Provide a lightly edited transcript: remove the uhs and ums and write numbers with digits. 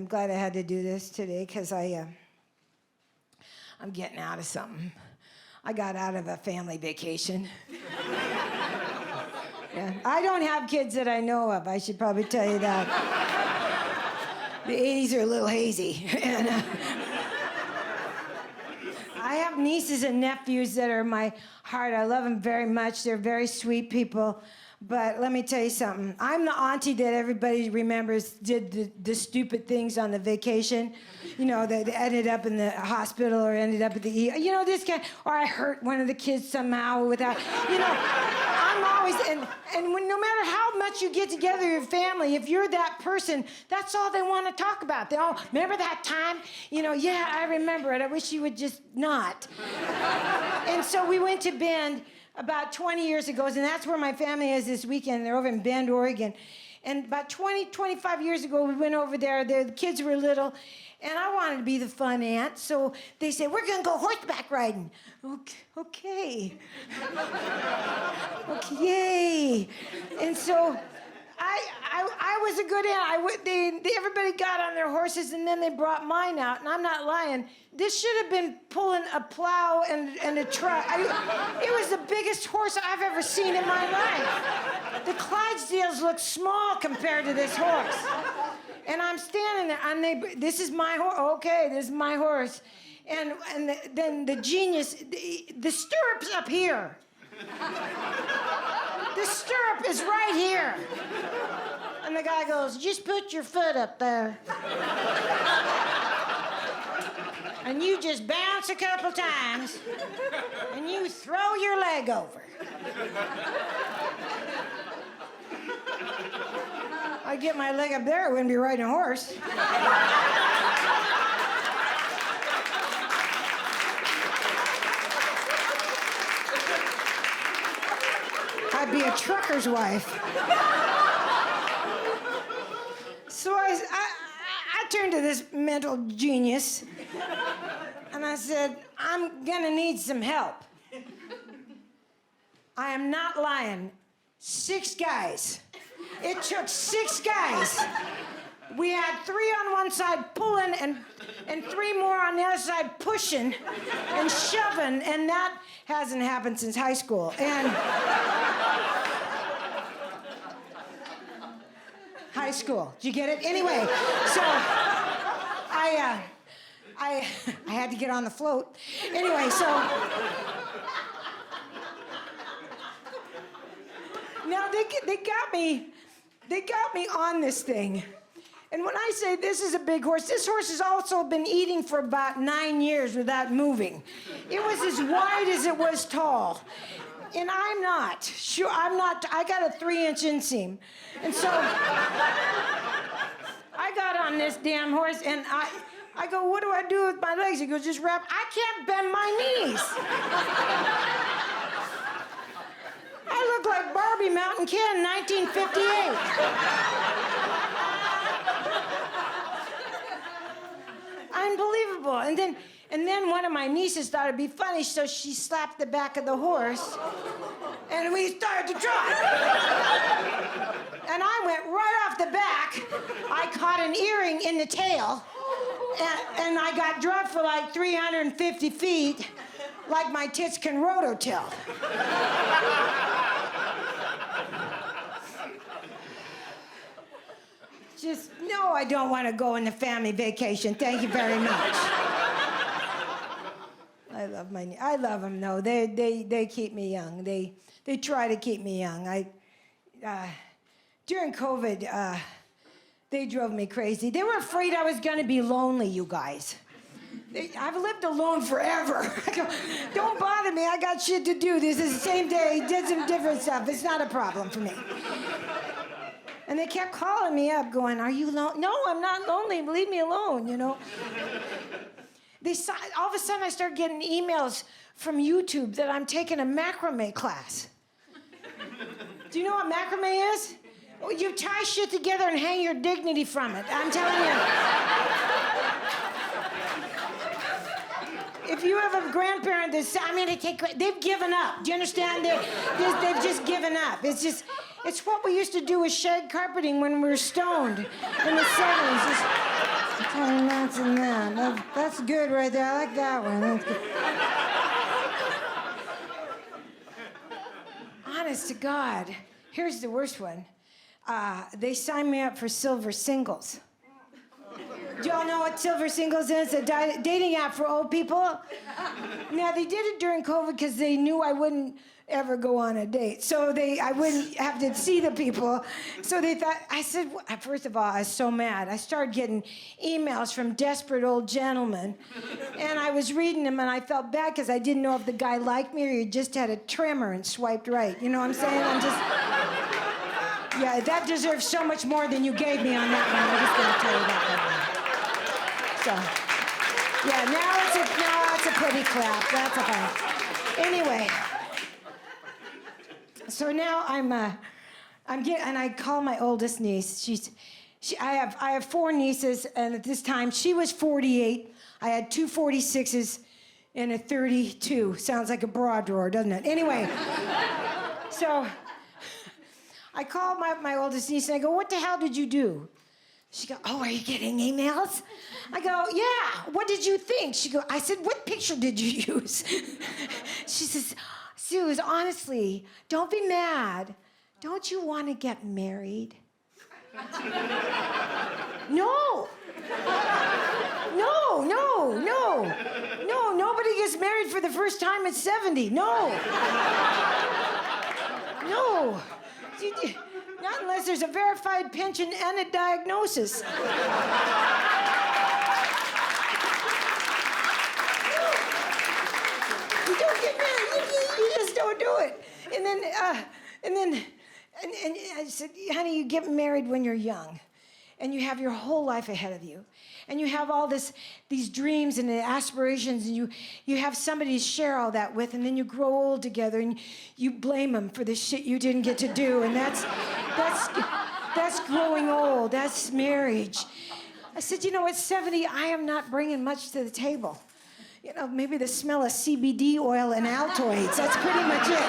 I'm glad I had to do this today because I'm getting out of something. I got out of a family vacation. Yeah. I don't have kids that I know of. I should probably tell you that. The 80s are a little hazy. And, I have nieces and nephews that are my heart. I love them very much. They're very sweet people. But let me tell you something. I'm the auntie that everybody remembers did the stupid things on the vacation. You know, that ended up in the hospital or ended up at the ER. You know, this guy, or I hurt one of the kids somehow without, you know. I'm always, and when, no matter how much you get together your family, if you're that person, that's all they want to talk about. They all, remember that time? You know, yeah, I remember it. I wish you would just not. And so we went to Bend about 20 years ago, and that's where my family is this weekend. They're over in Bend, Oregon. And about 25 years ago, we went over there. The kids were little, and I wanted to be the fun aunt. So they said, we're going to go horseback riding. Okay. Okay, yay. And so I was a good aunt. Everybody got on their horses, and then they brought mine out, and I'm not lying. This should have been pulling a plow and a truck. It was the biggest horse I've ever seen in my life. The Clydesdales look small compared to this horse. And I'm standing there, and this is my horse. Okay, this is my horse. And then the genius, the stirrup's up here. The stirrup is right here. And the guy goes, just put your foot up there. And you just bounce a couple times, and you throw your leg over. I get my leg up there, I wouldn't be riding a horse. I'd be a trucker's wife. So I turned to this mental genius, and I said, I'm gonna need some help. I am not lying. 6 guys. It took 6 guys. We had 3 on one side pulling and 3 more on the other side pushing and shoving, and that hasn't happened since high school. And high school, did you get it? Anyway, so I had to get on the float. Anyway, so now they got me on this thing. And when I say this is a big horse, this horse has also been eating for about 9 years without moving. It was as wide as it was tall. And I'm not. Sure, I'm not. I got a 3-inch inseam. And so I got on this damn horse, and I go, what do I do with my legs? He goes, just wrap. I can't bend my knees. I look like Barbie Mountain Kid in 1958. Unbelievable. And then one of my nieces thought it'd be funny, so she slapped the back of the horse, and we started to trot. And I went right off the back. I caught an earring in the tail, and I got dropped for like 350 feet, like my tits can rototill. Just, no, I don't want to go on the family vacation. Thank you very much. I love them, though. They keep me young. They try to keep me young. During COVID, they drove me crazy. They were afraid I was going to be lonely, you guys. I've lived alone forever. I go, don't bother me. I got shit to do. This is the same day. Did some different stuff. It's not a problem for me. And they kept calling me up, going, are you lonely? No, I'm not lonely. Leave me alone, you know. All of a sudden, I started getting emails from YouTube that I'm taking a macrame class. Do you know what macrame is? Well, you tie shit together and hang your dignity from it. I'm telling you. If you have a grandparent that's, they've given up. Do you understand? They've just given up. It's what we used to do with shag carpeting when we were stoned in the 70s. sense in that. That's good right there. I like that one. That's good. Honest to God, here's the worst one. They signed me up for Silver Singles. Do y'all know what Silver Singles is? A dating app for old people? Now, they did it during COVID because they knew I wouldn't ever go on a date. So I wouldn't have to see the people. So they thought, I said, first of all, I was so mad. I started getting emails from desperate old gentlemen. And I was reading them, and I felt bad because I didn't know if the guy liked me or he just had a trimmer and swiped right. You know what I'm saying? Yeah, that deserves so much more than you gave me on that one. I'm just going to tell you that one. So, yeah, now it's a pretty clap. That's a fine. Anyway, so now and I call my oldest niece. I have 4 nieces, and at this time she was 48. I had 2 46s and a 32. Sounds like a bra drawer, doesn't it? Anyway, so I called my oldest niece and I go, "What the hell did you do?" She goes, "Oh, are you getting emails?" I go, "Yeah, what did you think?" I said, "What picture did you use?" She says, "Suze, honestly, don't be mad. Don't you want to get married?" No, nobody gets married for the first time at 70. No. Not unless there's a verified pension and a diagnosis. You don't get married. You just don't do it. And then I said, "Honey, you get married when you're young, and you have your whole life ahead of you, and you have all these dreams and aspirations, and you have somebody to share all that with, and then you grow old together, and you blame them for the shit you didn't get to do, and that's growing old. That's marriage." I said, "You know, at 70, I am not bringing much to the table. You know, maybe the smell of CBD oil and Altoids. That's pretty much it."